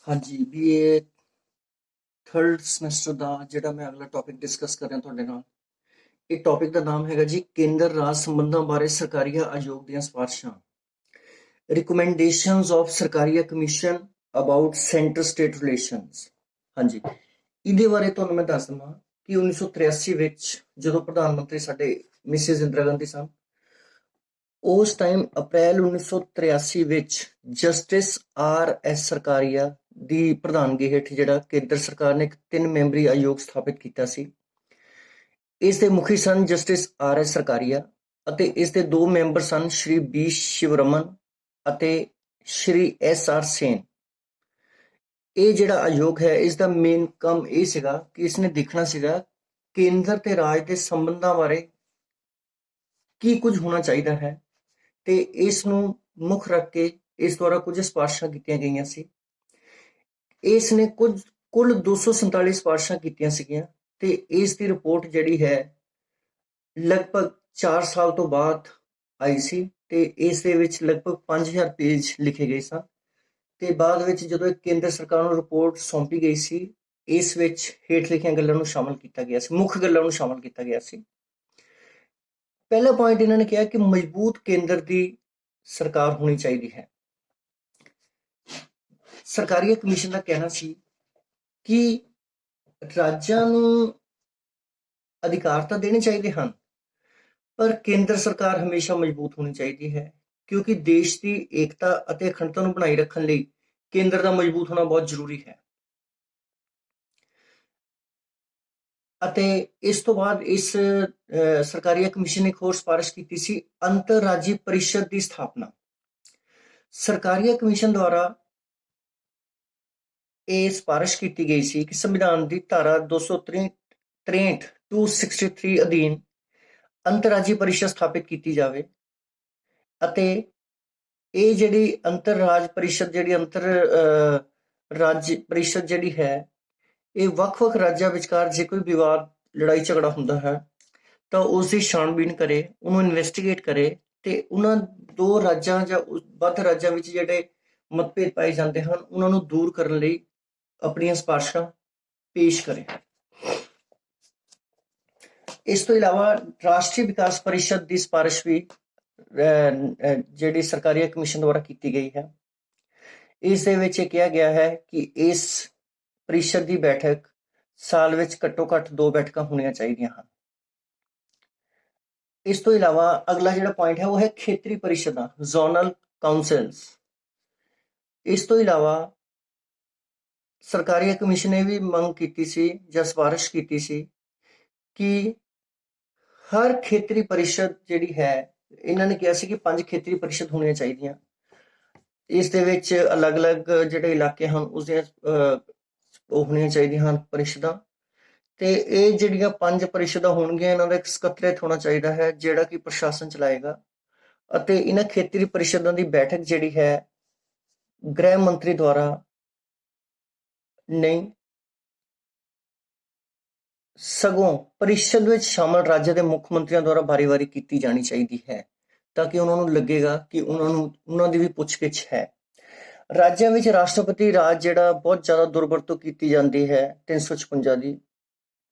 ਹਾਂਜੀ BA third semester ਦਾ ਜਿਹੜਾ ਮੈਂ ਅਗਲਾ ਟੌਪਿਕ ਡਿਸਕਸ ਕਰ ਰਿਹਾ ਤੁਹਾਡੇ ਨਾਲ। ਇਹ ਟੌਪਿਕ ਦਾ ਨਾਮ ਹੈਗਾ ਜੀ ਕੇਂਦਰ ਰਾਜ ਸੰਬੰਧਾਂ ਬਾਰੇ ਸਰਕਾਰੀਆ ਆਯੋਗ ਦੀਆਂ ਸਿਫਾਰਸ਼ਾਂ। Recommendations of Sarkaria commission about centre state relations. ਹਾਂਜੀ, ਇਹਦੇ ਬਾਰੇ ਤੁਹਾਨੂੰ ਮੈਂ ਦੱਸ ਦਵਾਂ ਕਿ 1983 ਵਿੱਚ ਜਦੋਂ ਪ੍ਰਧਾਨ ਮੰਤਰੀ ਸਾਡੇ ਮਿਸਿਸ ਇੰਦਰਾ ਗਾਂਧੀ ਸਨ, ਉਸ ਟਾਈਮ ਅਪ੍ਰੈਲ 1983 ਵਿੱਚ ਜਸਟਿਸ RS ਸਰਕਾਰੀਆ ਦੀ ਪ੍ਰਧਾਨਗੀ ਹੇਠ ਜਿਹੜਾ ਕੇਂਦਰ ਸਰਕਾਰ ਨੇ ਇੱਕ 3 ਮੈਂਬਰੀ ਆਯੋਗ ਸਥਾਪਿਤ ਕੀਤਾ ਸੀ। ਇਸ ਦੇ ਮੁਖੀ ਸਨ ਜਸਟਿਸ RS ਸਰਕਾਰੀਆ ਅਤੇ ਇਸ ਦੇ 2 ਮੈਂਬਰ ਸਨ ਸ਼੍ਰੀ B ਸ਼ਿਵਰਮਨ ਅਤੇ ਸ਼੍ਰੀ SR ਸੇਨ। ਇਹ ਜਿਹੜਾ ਆਯੋਗ ਹੈ, ਇਸ ਦਾ ਮੇਨ ਕੰਮ ਇਹ ਸੀਗਾ ਕਿ ਇਸਨੇ ਦੇਖਣਾ ਸੀਗਾ ਕੇਂਦਰ ਤੇ ਰਾਜ ਦੇ ਸੰਬੰਧਾਂ ਬਾਰੇ ਕੀ ਕੁਝ ਹੋਣਾ ਚਾਹੀਦਾ ਹੈ, ਤੇ ਇਸ ਨੂੰ ਮੁੱਖ ਰੱਖ ਕੇ ਇਸ ਦੁਆਰਾ ਕੁਝ ਸਿਫਾਰਸ਼ਾਂ ਕੀਤੀਆਂ ਗਈਆਂ ਸੀ। ਇਸ ਨੇ ਕੁੱਲ 247 ਸਿਫਾਰਸ਼ਾਂ ਕੀਤੀਆਂ ਸੀਗੀਆਂ ਤੇ ਇਸ ਦੀ ਰਿਪੋਰਟ ਜਿਹੜੀ ਹੈ ਲਗਭਗ 4 ਸਾਲ ਤੋਂ ਬਾਅਦ ਆਈ ਸੀ ਤੇ ਇਸ ਦੇ ਵਿੱਚ ਲਗਭਗ 5000 ਪੇਜ ਲਿਖੇ ਗਏ ਸਨ। ਤੇ ਬਾਅਦ ਵਿੱਚ ਜਦੋਂ ਕੇਂਦਰ ਸਰਕਾਰ ਨੂੰ ਰਿਪੋਰਟ ਸੌਂਪੀ ਗਈ ਸੀ, ਇਸ ਵਿੱਚ ਹੇਠ ਲਿਖੀਆਂ ਗੱਲਾਂ ਨੂੰ ਸ਼ਾਮਲ ਕੀਤਾ ਗਿਆ ਸੀ, ਮੁੱਖ ਗੱਲਾਂ ਨੂੰ ਸ਼ਾਮਲ ਕੀਤਾ ਗਿਆ ਸੀ। ਪਹਿਲਾ ਪੁਆਇੰਟ ਇਹਨਾਂ ਨੇ ਕਿਹਾ ਕਿ ਮਜ਼ਬੂਤ ਕੇਂਦਰ ਦੀ ਸਰਕਾਰ ਹੋਣੀ ਚਾਹੀਦੀ ਹੈ। ਸਰਕਾਰੀ ਕਮਿਸ਼ਨ ਦਾ ਕਹਿਣਾ ਸੀ ਕਿ ਰਾਜਾਂ ਨੂੰ ਅਧਿਕਾਰ ਤਾਂ ਦੇਣੇ ਚਾਹੀਦੇ ਹਨ, ਪਰ ਕੇਂਦਰ ਸਰਕਾਰ ਹਮੇਸ਼ਾ ਮਜ਼ਬੂਤ ਹੋਣੀ ਚਾਹੀਦੀ ਹੈ, ਕਿਉਂਕਿ ਦੇਸ਼ ਦੀ ਏਕਤਾ ਅਤੇ ਅਖੰਡਤਾ ਨੂੰ ਬਣਾਈ ਰੱਖਣ ਲਈ ਕੇਂਦਰ ਦਾ ਮਜ਼ਬੂਤ ਹੋਣਾ ਬਹੁਤ ਜ਼ਰੂਰੀ ਹੈ। ਅਤੇ ਇਸ ਤੋਂ ਬਾਅਦ ਇਸ ਸਰਕਾਰੀ ਕਮਿਸ਼ਨ ਨੇ ਇੱਕ ਹੋਰ ਸਿਫਾਰਿਸ਼ ਕੀਤੀ ਸੀ, ਅੰਤਰਰਾਜੀ ਪਰਿਸ਼ਦ ਦੀ ਸਥਾਪਨਾ। ਸਰਕਾਰੀ ਕਮਿਸ਼ਨ ਦੁਆਰਾ ਇਹ ਸਿਫਾਰਿਸ਼ ਕੀਤੀ ਗਈ ਸੀ ਕਿ ਸੰਵਿਧਾਨ ਦੀ ਧਾਰਾ 263 ਅਧੀਨ ਅੰਤਰਰਾਜੀ ਪਰਿਸ਼ਦ ਸਥਾਪਿਤ ਕੀਤੀ ਜਾਵੇ ਅਤੇ ਇਹ ਜਿਹੜੀ ਅੰਤਰਰਾਜ ਪਰਿਸ਼ਦ ਰਾਜ ਪਰਿਸ਼ਦ ਜਿਹੜੀ ਹੈ, ਇਹ ਵੱਖ-ਵੱਖ ਰਾਜਾਂ ਵਿਚਕਾਰ ਜੇ ਕੋਈ ਵਿਵਾਦ, ਲੜਾਈ ਝਗੜਾ ਹੁੰਦਾ ਹੈ ਤਾਂ ਉਸ ਦੀ ਛਾਣਬੀਣ ਕਰੇ, ਉਹਨੂੰ ਇਨਵੈਸਟੀਗੇਟ ਕਰੇ ਤੇ ਉਹਨਾਂ 2 ਰਾਜਾਂ ਜਾਂ ਵੱਧ ਰਾਜਾਂ ਵਿੱਚ ਜਿਹੜੇ ਮਤਭੇਦ ਪਾਏ ਜਾਂਦੇ ਹਨ, ਉਹਨਾਂ ਨੂੰ ਦੂਰ ਕਰਨ ਲਈ ਆਪਣੀਆਂ ਸਿਫਾਰਸ਼ਾਂ ਪੇਸ਼ ਕਰੇ। ਇਸ ਤੋਂ ਇਲਾਵਾ ਰਾਸ਼ਟਰੀ ਵਿਕਾਸ ਪਰਿਸ਼ਦ ਦੀ ਸਿਫਾਰਿਸ਼ ਵੀ ਜਿਹੜੀ ਸਰਕਾਰੀ ਕਮਿਸ਼ਨ ਦੁਆਰਾ ਕੀਤੀ ਗਈ ਹੈ। ਇਸ ਦੇ ਵਿੱਚ ਇਹ ਕਿਹਾ ਗਿਆ ਹੈ ਕਿ ਇਸ ਪਰਿਸ਼ਦ ਦੀ ਬੈਠਕ ਸਾਲ ਵਿੱਚ ਘੱਟੋ ਘੱਟ 2 ਬੈਠਕਾਂ ਹੋਣੀਆਂ ਚਾਹੀਦੀਆਂ ਹਨ। ਇਸ ਤੋਂ ਇਲਾਵਾ ਅਗਲਾ ਜਿਹੜਾ ਪੁਆਇੰਟ ਹੈ ਉਹ ਹੈ ਖੇਤਰੀ ਪਰਿਸ਼ਦਾਂ, ਜ਼ੋਨਲ ਕਾਉਂਸਲਸ। ਇਸ ਤੋਂ ਇਲਾਵਾ ਸਰਕਾਰੀ ਕਮਿਸ਼ਨ ਨੇ ਵੀ ਮੰਗ ਕੀਤੀ ਸੀ ਜਾਂ ਸਿਫਾਰਿਸ਼ ਕੀਤੀ ਸੀ ਕਿ ਹਰ ਖੇਤਰੀ ਪਰਿਸ਼ਦ ਜਿਹੜੀ ਹੈ, ਇਹਨਾਂ ਨੇ ਕਿਹਾ ਸੀ ਕਿ 5 ਖੇਤਰੀ ਪਰਿਸ਼ਦ ਹੋਣੀਆਂ ਚਾਹੀਦੀਆਂ। ਇਸ ਦੇ ਵਿੱਚ ਅਲੱਗ-ਅਲੱਗ ਜਿਹੜੇ ਇਲਾਕੇ ਹਨ ਉਸਦੀਆਂ ਉਹ ਹੋਣੀਆਂ ਚਾਹੀਦੀਆਂ ਹਨ ਪਰਿਸ਼ਦਾਂ, ਤੇ ਇਹ ਜਿਹੜੀਆਂ 5 ਪਰਿਸ਼ਦਾਂ ਹੋਣਗੀਆਂ, ਇਹਨਾਂ ਦਾ ਇੱਕ ਸਕੱਤਰੇਤ ਹੋਣਾ ਚਾਹੀਦਾ ਹੈ ਜਿਹੜਾ ਕਿ ਪ੍ਰਸ਼ਾਸਨ ਚਲਾਏਗਾ ਅਤੇ ਇਹਨਾਂ ਖੇਤਰੀ ਪਰਿਸ਼ਦਾਂ ਦੀ ਬੈਠਕ ਜਿਹੜੀ ਹੈ ਗ੍ਰਹਿ ਮੰਤਰੀ ਦੁਆਰਾ ਨਹੀਂ, ਸਗੋਂ ਪਰਿਸ਼ਦ ਵਿੱਚ ਸ਼ਾਮਲ ਰਾਜਾਂ ਦੇ ਮੁੱਖ ਮੰਤਰੀਆਂ ਦੁਆਰਾ ਵਾਰੀ-ਵਾਰੀ ਕੀਤੀ ਜਾਣੀ ਚਾਹੀਦੀ ਹੈ, ਤਾਂ ਕਿ ਉਹਨਾਂ ਨੂੰ ਲੱਗੇਗਾ ਕਿ ਉਹਨਾਂ ਦੀ ਵੀ ਪੁੱਛਗਿੱਛ ਹੈ। ਰਾਜਾਂ ਵਿੱਚ ਰਾਸ਼ਟਰਪਤੀ ਰਾਜ ਜਿਹੜਾ ਬਹੁਤ ਜ਼ਿਆਦਾ ਦੁਰਵਰਤੋਂ ਕੀਤੀ ਜਾਂਦੀ ਹੈ 356 ਦੀ।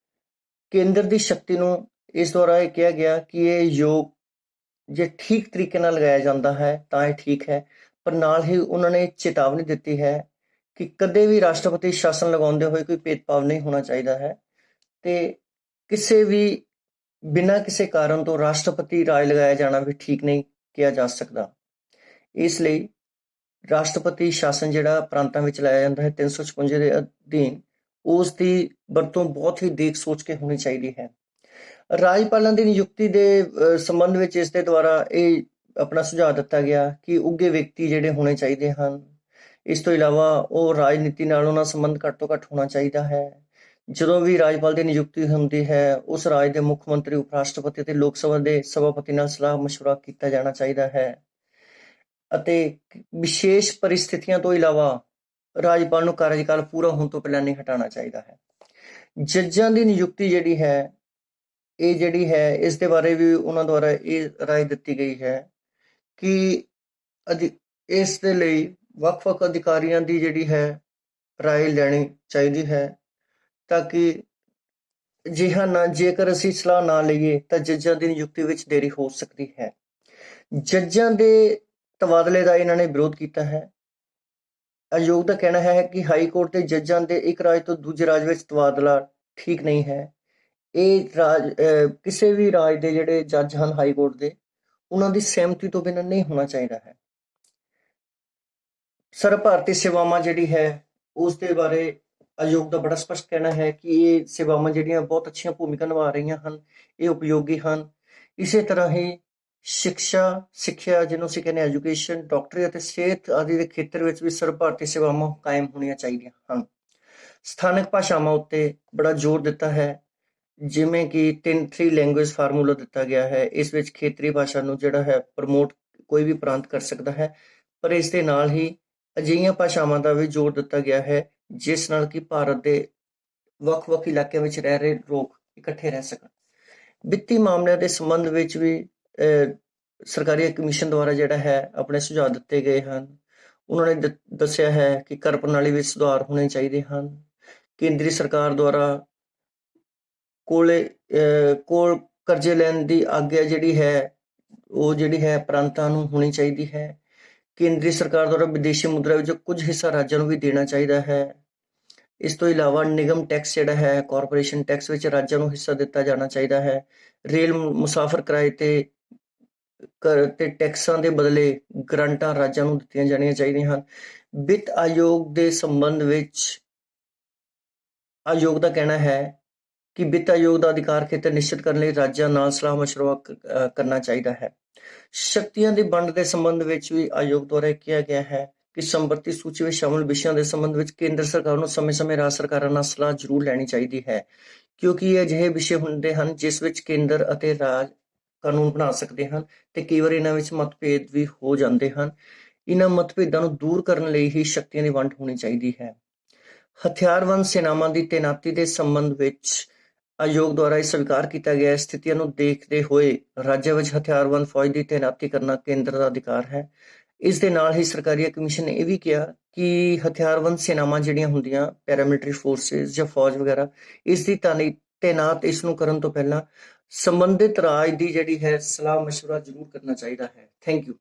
ਕੇਂਦਰ ਦੀ ਸ਼ਕਤੀ ਨੂੰ ਇਸ ਦੁਆਰਾ ਇਹ ਕਿਹਾ ਗਿਆ ਕਿ ਇਹ ਯੋਗ ਜੇ ਠੀਕ ਤਰੀਕੇ ਨਾਲ ਲਗਾਇਆ ਜਾਂਦਾ ਹੈ ਤਾਂ ਇਹ ਠੀਕ ਹੈ, ਪਰ ਨਾਲ ਹੀ ਉਹਨਾਂ ਨੇ ਚੇਤਾਵਨੀ ਦਿੱਤੀ ਹੈ ਕਿ ਕਦੇ ਵੀ ਰਾਸ਼ਟਰਪਤੀ ਸ਼ਾਸਨ ਲਗਾਉਂਦੇ ਹੋਏ ਕੋਈ ਭੇਦਭਾਵ ਨਹੀਂ ਹੋਣਾ ਚਾਹੀਦਾ ਹੈ ਤੇ ਕਿਸੇ ਵੀ ਬਿਨਾਂ ਕਿਸੇ ਕਾਰਨ ਤੋਂ ਰਾਸ਼ਟਰਪਤੀ ਰਾਜ ਲਗਾਇਆ ਜਾਣਾ ਵੀ ਠੀਕ ਨਹੀਂ ਕਿਹਾ ਜਾ ਸਕਦਾ। ਇਸ ਲਈ ਰਾਸ਼ਟਰਪਤੀ ਸ਼ਾਸਨ ਜਿਹੜਾ ਪ੍ਰਾਂਤਾਂ ਵਿੱਚ ਲਾਇਆ ਜਾਂਦਾ ਹੈ 356 ਦੇ ਅਧੀਨ, ਉਸ ਦੀ ਵਰਤੋਂ ਬਹੁਤ ਹੀ ਦੇਖ ਸੋਚ ਕੇ ਹੋਣੀ ਚਾਹੀਦੀ ਹੈ। ਰਾਜਪਾਲਾਂ ਦੀ ਨਿਯੁਕਤੀ ਦੇ ਸੰਬੰਧ ਵਿੱਚ ਇਸ ਦੇ ਦੁਆਰਾ ਇਹ ਆਪਣਾ ਸੁਝਾਅ ਦਿੱਤਾ ਗਿਆ ਕਿ ਉੱਘੇ ਵਿਅਕਤੀ ਜਿਹੜੇ ਹੋਣੇ ਚਾਹੀਦੇ ਹਨ। ਇਸ ਤੋਂ ਇਲਾਵਾ ਉਹ ਰਾਜਨੀਤੀ ਨਾਲ ਉਹਨਾਂ ਸੰਬੰਧ ਘੱਟ ਤੋਂ ਘੱਟ ਹੋਣਾ ਚਾਹੀਦਾ ਹੈ। ਜਦੋਂ ਵੀ ਰਾਜਪਾਲ ਦੀ ਨਿਯੁਕਤੀ ਹੁੰਦੀ ਹੈ, ਉਸ ਰਾਜ ਦੇ ਮੁੱਖ ਮੰਤਰੀ, ਉਪ ਰਾਸ਼ਟਰਪਤੀ ਅਤੇ ਲੋਕ ਸਭਾ ਦੇ ਸਭਾਪਤੀ ਨਾਲ ਸਲਾਹ ਮਸ਼ਵਰਾ ਕੀਤਾ ਜਾਣਾ ਚਾਹੀਦਾ ਹੈ ਅਤੇ ਵਿਸ਼ੇਸ਼ ਪਰਿਸਥਿਤੀਆਂ ਤੋਂ ਇਲਾਵਾ ਰਾਜਪਾਲ ਨੂੰ ਕਾਰਜਕਾਲ ਪੂਰਾ ਹੋਣ ਤੋਂ ਪਹਿਲਾਂ ਨਹੀਂ ਹਟਾਉਣਾ ਚਾਹੀਦਾ ਹੈ। ਜੱਜਾਂ ਦੀ ਨਿਯੁਕਤੀ ਜਿਹੜੀ ਹੈ, ਇਹ ਜਿਹੜੀ ਹੈ, ਇਸ ਦੇ ਬਾਰੇ ਵੀ ਉਹਨਾਂ ਦੁਆਰਾ ਇਹ ਰਾਏ ਦਿੱਤੀ ਗਈ ਹੈ ਕਿ ਇਸ ਦੇ ਲਈ ਵੱਖ-ਵੱਖ ਅਧਿਕਾਰੀਆਂ ਦੀ ਜਿਹੜੀ ਹੈ ਰਾਏ ਲੈਣੀ ਚਾਹੀਦੀ ਹੈ, ਤਾਂ ਕਿ ਅਜਿਹਾ ਨਾ, ਜੇਕਰ ਅਸੀਂ ਸਲਾਹ ਨਾ ਲਈਏ ਤਾਂ ਜੱਜਾਂ ਦੀ ਨਿਯੁਕਤੀ ਵਿੱਚ ਦੇਰੀ ਹੋ ਸਕਦੀ ਹੈ। ਜੱਜਾਂ ਦੇ ਤਬਾਦਲੇ ਦਾ ਇਹਨਾਂ ਨੇ ਵਿਰੋਧ ਕੀਤਾ ਹੈ। ਆਯੋਗ ਦਾ ਕਹਿਣਾ ਹੈ ਕਿ ਹਾਈ ਕੋਰਟ ਦੇ ਜੱਜਾਂ ਦੇ ਇੱਕ ਰਾਜ ਤੋਂ ਦੂਜੇ ਰਾਜ ਵਿੱਚ ਤਬਾਦਲਾ ਠੀਕ ਨਹੀਂ ਹੈ। ਇਹ ਕਿਸੇ ਵੀ ਰਾਜ ਦੇ ਜਿਹੜੇ ਜੱਜ ਹਨ ਹਾਈ ਕੋਰਟ ਦੇ, ਉਹਨਾਂ ਦੀ ਸਹਿਮਤੀ ਤੋਂ ਬਿਨਾਂ ਨਹੀਂ ਹੋਣਾ ਚਾਹੀਦਾ ਹੈ। ਸਰਬ ਭਾਰਤੀ ਸੇਵਾਵਾਂ ਜਿਹੜੀ ਹੈ ਉਸ ਦੇ ਬਾਰੇ ਆਯੋਗ ਦਾ ਬੜਾ ਸਪਸ਼ਟ ਕਹਿਣਾ ਹੈ ਕਿ ਇਹ ਸੇਵਾਵਾਂ ਜਿਹੜੀਆਂ ਬਹੁਤ ਅੱਛੀਆਂ ਭੂਮਿਕਾ ਨਿਭਾ ਰਹੀਆਂ ਹਨ, ਇਹ ਉਪਯੋਗੀ ਹਨ। ਇਸੇ ਤਰ੍ਹਾਂ ਹੀ ਸਿੱਖਿਆ ਜਿਹਨੂੰ ਅਸੀਂ ਕਹਿੰਦੇ ਐਜੂਕੇਸ਼ਨ, ਡਾਕਟਰੀ ਅਤੇ ਸਿਹਤ ਆਦਿ ਦੇ ਖੇਤਰ ਵਿੱਚ ਵੀ ਸਰਬ ਭਾਰਤੀ ਸੇਵਾਵਾਂ ਕਾਇਮ ਹੋਣੀਆਂ ਚਾਹੀਦੀਆਂ ਹਨ। ਸਥਾਨਕ ਭਾਸ਼ਾਵਾਂ ਉੱਤੇ ਬੜਾ ਜ਼ੋਰ ਦਿੱਤਾ ਹੈ, ਜਿਵੇਂ ਕਿ 3 ਲੈਂਗੁਏਜ ਫਾਰਮੂਲਾ ਦਿੱਤਾ ਗਿਆ ਹੈ। ਇਸ ਵਿੱਚ ਖੇਤਰੀ ਭਾਸ਼ਾ ਨੂੰ ਜਿਹੜਾ ਹੈ ਪ੍ਰਮੋਟ ਕੋਈ ਵੀ ਪ੍ਰਾਂਤ ਕਰ ਸਕਦਾ ਹੈ, ਪਰ ਇਸ ਦੇ ਨਾਲ ਹੀ ਅਜਿਹੀਆਂ ਭਾਸ਼ਾਵਾਂ ਦਾ ਵੀ ਜ਼ੋਰ ਦਿੱਤਾ ਗਿਆ ਹੈ ਜਿਸ ਨਾਲ ਕਿ ਭਾਰਤ ਦੇ ਵੱਖ-ਵੱਖ ਇਲਾਕਿਆਂ ਵਿੱਚ ਰਹਿ ਰਹੇ ਲੋਕ ਇਕੱਠੇ ਰਹਿ ਸਕਣ। ਵਿੱਤੀ ਮਾਮਲਿਆਂ ਦੇ ਸੰਬੰਧ ਵਿੱਚ ਵੀ ਸਰਕਾਰੀ ਕਮਿਸ਼ਨ ਦੁਆਰਾ ਜਿਹੜਾ ਹੈ ਆਪਣੇ ਸੁਝਾਅ ਦਿੱਤੇ ਗਏ ਹਨ। ਉਹਨਾਂ ਨੇ ਦੱਸਿਆ ਹੈ ਕਿ ਕਰ ਪ੍ਰਣਾਲੀ ਵਿੱਚ ਸੁਧਾਰ ਹੋਣੇ ਚਾਹੀਦੇ ਹਨ। ਕੇਂਦਰੀ ਸਰਕਾਰ ਦੁਆਰਾ ਕੋਲ ਕਰਜ਼ੇ ਲੈਣ ਦੀ ਆਗਿਆ ਜਿਹੜੀ ਹੈ ਪ੍ਰਾਂਤਾਂ ਨੂੰ ਹੋਣੀ ਚਾਹੀਦੀ ਹੈ। ਕੇਂਦਰੀ ਸਰਕਾਰ ਦੁਆਰਾ ਵਿਦੇਸ਼ੀ ਮੁਦਰਾ ਵਿੱਚੋਂ ਕੁਝ ਹਿੱਸਾ ਰਾਜਾਂ ਨੂੰ ਵੀ ਦੇਣਾ ਚਾਹੀਦਾ ਹੈ। ਇਸ ਤੋਂ ਇਲਾਵਾ ਨਿਗਮ ਟੈਕਸ ਜਿਹੜਾ ਹੈ, ਕਾਰਪੋਰੇਸ਼ਨ ਟੈਕਸ ਵਿੱਚ ਰਾਜਾਂ ਨੂੰ ਹਿੱਸਾ ਦਿੱਤਾ ਜਾਣਾ ਚਾਹੀਦਾ ਹੈ। ਰੇਲ ਮੁਸਾਫਰ ਕਿਰਾਏ ਤੇ ਟੈਕਸਾਂ ਦੇ ਬਦਲੇ ਗ੍ਰਾਂਟਾਂ ਰਾਜਾਂ ਨੂੰ ਦਿੱਤੀਆਂ ਜਾਣੀਆਂ ਚਾਹੀਦੀਆਂ ਹਨ। ਵਿੱਤ ਆਯੋਗ ਦੇ ਸੰਬੰਧ ਵਿੱਚ ਆਯੋਗ ਦਾ ਕਹਿਣਾ ਹੈ ਕਿ ਵਿੱਤ ਆਯੋਗ ਦਾ ਅਧਿਕਾਰ ਖੇਤਰ ਨਿਸ਼ਚਿਤ ਕਰਨ ਲਈ ਰਾਜਾਂ ਨਾਲ ਸਲਾਹ ਮਸ਼ਵਰਾ ਕਰਨਾ ਚਾਹੀਦਾ ਹੈ। ਸ਼ਕਤੀਆਂ ਦੀ ਵੰਡ ਦੇ ਸੰਬੰਧ ਵਿੱਚ ਵੀ ਆਯੋਗ ਦੁਆਰਾ ਕਿਹਾ ਗਿਆ ਹੈ ਕਿ ਸੰਪਰਤੀ ਸੂਚੀ ਵਿੱਚ ਸ਼ਾਮਲ ਵਿਸ਼ਿਆਂ ਦੇ ਸੰਬੰਧ ਵਿੱਚ ਕੇਂਦਰ ਸਰਕਾਰ ਨੂੰ ਸਮੇਂ-ਸਮੇਂ ਰਾਜ ਸਰਕਾਰਾਂ ਨਾਲ ਸਲਾਹ ਜ਼ਰੂਰ ਲੈਣੀ ਚਾਹੀਦੀ ਹੈ, ਕਿਉਂਕਿ ਇਹ ਅਜਿਹੇ ਵਿਸ਼ੇ ਹੁੰਦੇ ਹਨ ਜਿਸ ਵਿੱਚ ਕੇਂਦਰ ਅਤੇ ਰਾਜ ਕਾਨੂੰਨ ਬਣਾ ਸਕਦੇ ਹਨ ਤੇ ਕਈ ਵਾਰ ਇਹਨਾਂ ਵਿੱਚ ਮਤਭੇਦ ਵੀ ਹੋ ਜਾਂਦੇ ਹਨ। ਇਹਨਾਂ ਮਤਭੇਦਾਂ ਨੂੰ ਦੂਰ ਕਰਨ ਲਈ ਹੀ ਸ਼ਕਤੀਆਂ ਦੀ ਵੰਡ ਹੋਣੀ ਚਾਹੀਦੀ ਹੈ। ਹਥਿਆਰਬੰਦ ਸੈਨਾਵਾਂ ਦੀ ਤੈਨਾਤੀ ਦੇ ਸੰਬੰਧ ਵਿੱਚ ਆਯੋਗ ਦੁਆਰਾ ਇਹ ਸਵੀਕਾਰ ਕੀਤਾ ਗਿਆ ਸਥਿਤੀਆਂ ਨੂੰ ਦੇਖਦੇ ਹੋਏ ਰਾਜਾਂ ਵਿੱਚ ਹਥਿਆਰਬੰਦ ਫੌਜ ਦੀ ਤੈਨਾਤੀ ਕਰਨਾ ਕੇਂਦਰ ਦਾ ਅਧਿਕਾਰ ਹੈ। ਇਸ ਦੇ ਨਾਲ ਹੀ ਸਰਕਾਰੀ ਕਮਿਸ਼ਨ ਨੇ ਇਹ ਵੀ ਕਿਹਾ ਕਿ ਹਥਿਆਰਬੰਦ ਸੈਨਾਵਾਂ ਜਿਹੜੀਆਂ ਹੁੰਦੀਆਂ, ਪੈਰਾਮਿਲਟਰੀ ਫੋਰਸਿਸ ਜਾਂ ਫੌਜ ਵਗੈਰਾ, ਇਸ ਦੀ ਤੈਨਾਤ ਇਸ ਨੂੰ ਕਰਨ ਤੋਂ ਪਹਿਲਾਂ ਸੰਬੰਧਿਤ ਰਾਜ ਦੀ ਜਿਹੜੀ ਹੈ ਸਲਾਹ ਮਸ਼ਵਰਾ ਜ਼ਰੂਰ ਕਰਨਾ ਚਾਹੀਦਾ ਹੈ। Thank you.